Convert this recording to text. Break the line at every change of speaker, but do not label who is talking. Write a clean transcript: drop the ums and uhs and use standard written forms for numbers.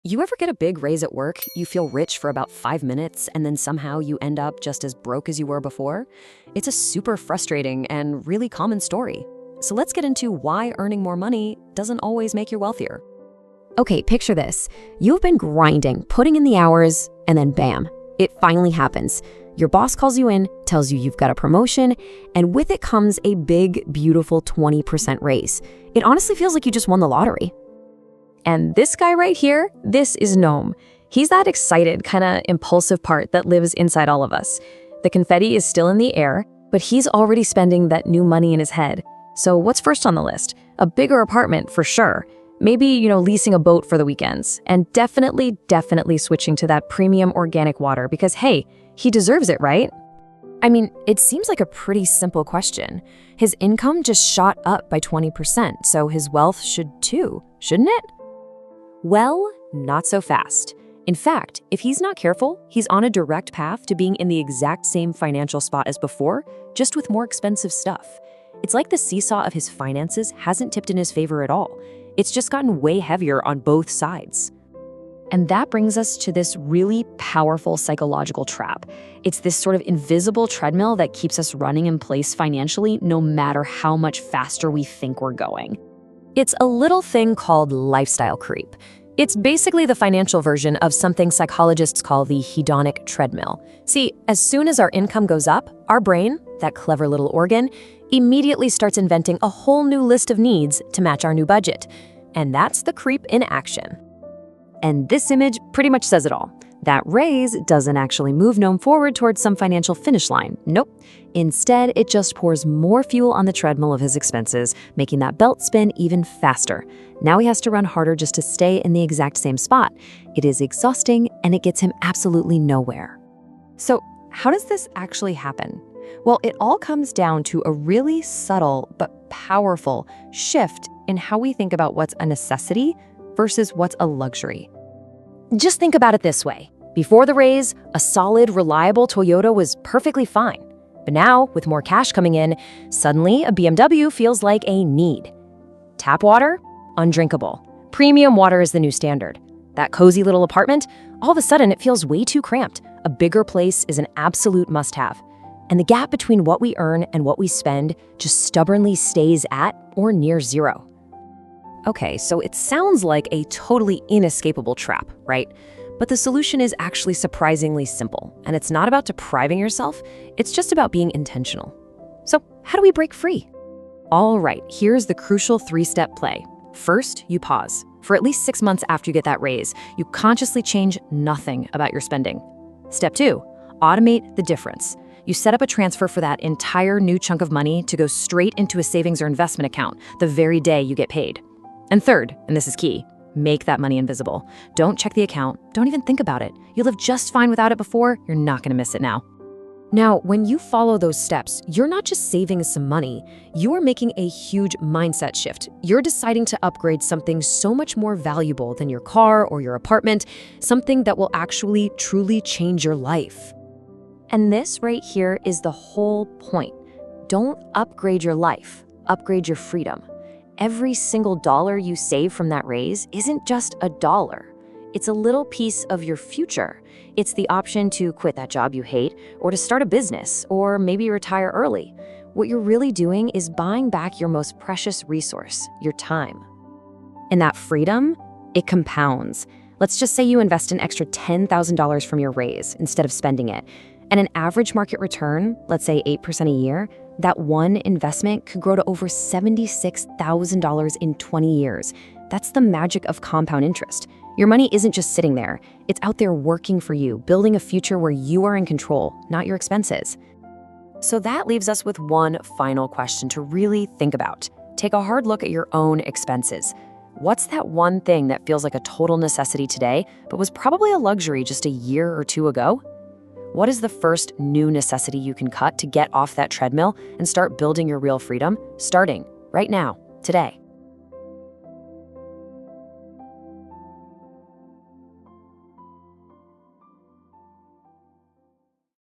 You ever get a big raise at work, you feel rich for about 5 minutes, and then somehow you end up just as broke as you were before? It's a super frustrating and really common story. So let's get into why earning more money doesn't always make you wealthier.
Okay, picture this. You've been grinding, putting in the hours, and then bam, it finally happens. Your boss calls you in, tells you you've got a promotion, and with it comes a big, beautiful 20% raise. It honestly feels like you just won the lottery.
And this guy right here, this is Noam. He's that excited, kind of impulsive part that lives inside all of us. The confetti is still in the air, but he's already spending that new money in his head. So what's first on the list? A bigger apartment for sure. Maybe, leasing a boat for the weekends. And definitely switching to that premium organic water because, hey, he deserves it, right?
I mean, it seems like a pretty simple question. His income just shot up by 20%, so his wealth should too, shouldn't it?
Well, not so fast. In fact, if he's not careful, he's on a direct path to being in the exact same financial spot as before, just with more expensive stuff. It's like the seesaw of his finances hasn't tipped in his favor at all. It's just gotten way heavier on both sides.
And that brings us to this really powerful psychological trap. It's this sort of invisible treadmill that keeps us running in place financially no matter how much faster we think we're going.
It's a little thing called lifestyle creep. It's basically the financial version of something psychologists call the hedonic treadmill. See, as soon as our income goes up, our brain, that clever little organ, immediately starts inventing a whole new list of needs to match our new budget. And that's the creep in action. And this image pretty much says it all. That raise doesn't actually move Noam forward towards some financial finish line. Nope. Instead, it just pours more fuel on the treadmill of his expenses, making that belt spin even faster. Now he has to run harder just to stay in the exact same spot. It is exhausting, and it gets him absolutely nowhere. So how does this actually happen? Well, it all comes down to a really subtle but powerful shift in how we think about what's a necessity versus what's a luxury. Just think about it this way. Before the raise, a solid, reliable Toyota was perfectly fine. But now, with more cash coming in, suddenly a BMW feels like a need. Tap water? Undrinkable. Premium water is the new standard. That cozy little apartment? All of a sudden, it feels way too cramped. A bigger place is an absolute must-have. And the gap between what we earn and what we spend just stubbornly stays at or near zero. Okay, so it sounds like a totally inescapable trap, right? But the solution is actually surprisingly simple, and it's not about depriving yourself, it's just about being intentional. So how do we break free? All right, here's the crucial 3-step play. First, you pause. For at least 6 months after you get that raise, you consciously change nothing about your spending. Step 2, automate the difference. You set up a transfer for that entire new chunk of money to go straight into a savings or investment account the very day you get paid. And third, and this is key, make that money invisible. Don't check the account. Don't even think about it. You'll have just fine without it before. You're not going to miss it now. Now, when you follow those steps, you're not just saving some money. You are making a huge mindset shift. You're deciding to upgrade something so much more valuable than your car or your apartment, something that will actually truly change your life. And this right here is the whole point. Don't upgrade your life. Upgrade your freedom. Every single dollar you save from that raise isn't just a dollar. It's a little piece of your future. It's the option to quit that job you hate, or to start a business, or maybe retire early. What you're really doing is buying back your most precious resource, your time. And that freedom, it compounds. Let's just say you invest an extra $10,000 from your raise instead of spending it. And an average market return, let's say 8% a year, that one investment could grow to over $76,000 in 20 years. That's the magic of compound interest. Your money isn't just sitting there. It's out there working for you, building a future where you are in control, not your expenses. So that leaves us with one final question to really think about. Take a hard look at your own expenses. What's that one thing that feels like a total necessity today, but was probably a luxury just a year or two ago? What is the first new necessity you can cut to get off that treadmill and start building your real freedom? Starting right now, today.